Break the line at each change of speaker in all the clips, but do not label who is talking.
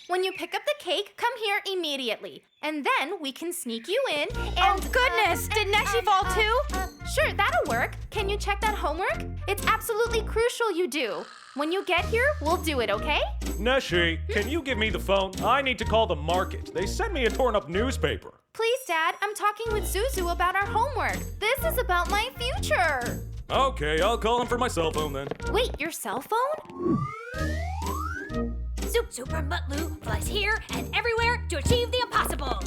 When you pick up the cake, come here immediately. And then we can sneak you in and...
Oh, goodness! Did Neşe fall too?
Sure, that'll work. Can you check that homework? It's absolutely crucial you do. When you get here, we'll do it, okay?
Neşe, can you give me the phone? I need to call the market. They sent me a torn-up newspaper.
Please, Dad, I'm talking with Zuzu about our homework. This is about my future.
Okay, I'll call him for my cell phone then.
Wait, your cell phone?
Super Mutlu flies here and everywhere to achieve the impossible.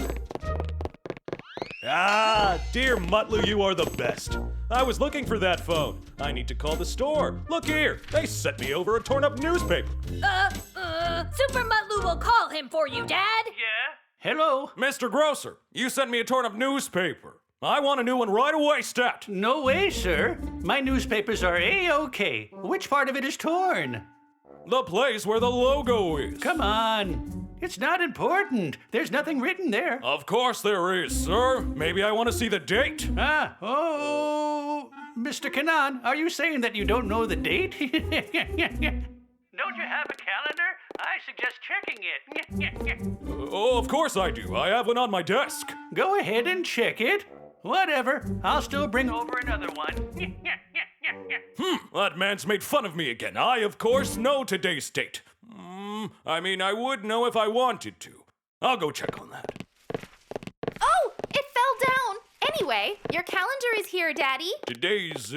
Ah, dear Mutlu, you are the best. I was looking for that phone. I need to call the store. Look here, they sent me over a torn-up newspaper.
Super Mutlu will call him for you, Dad.
Yeah? Hello? Mr. Grocer, you sent me a torn-up newspaper. I want a new one right away, stat.
No way, sir. My newspapers are A-OK. Which part of it is torn?
The place where the logo is.
Come on. It's not important. There's nothing written there.
Of course there is, sir. Maybe I want to see the date.
Mr. Kanan, are you saying that you don't know the date? Don't you have a calendar? I suggest checking it.
Oh, of course I do. I have one on my desk.
Go ahead and check it. Whatever. I'll still bring over another one.
That man's made fun of me again. I, of course, know today's date. I would know if I wanted to. I'll go check on that.
Oh, it fell down. Anyway, your calendar is here, Daddy.
Today's,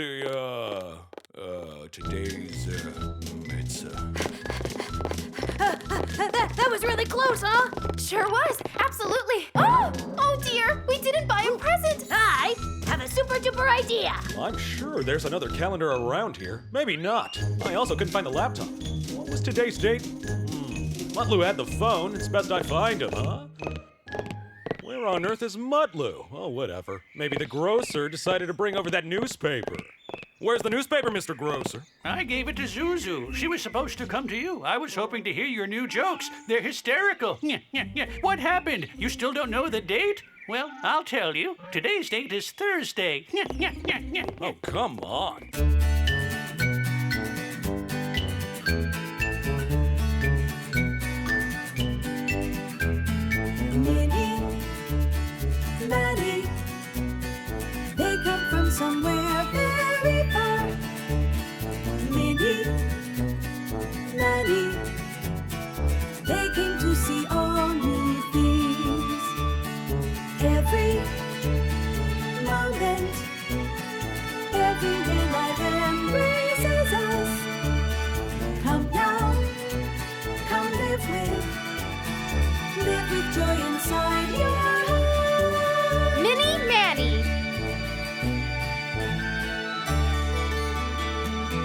That was really close, huh?
Sure was. Absolutely. Oh dear. We didn't buy a present.
I have a super duper idea.
I'm sure there's another calendar around here. Maybe not. I also couldn't find the laptop. What was today's date? Mutlu had the phone. It's best I find him, huh? Where on earth is Mutlu? Oh, whatever. Maybe the grocer decided to bring over that newspaper. Where's the newspaper, Mr. Grocer?
I gave it to Zuzu. She was supposed to come to you. I was hoping to hear your new jokes. They're hysterical. What happened? You still don't know the date? Well, I'll tell you. Today's date is Thursday.
Oh, come on.
Maddie, they come from somewhere very far. Minnie, Maddie, they came to see all new things. Every moment, everywhere life embraces us. Come now, come live with joy inside.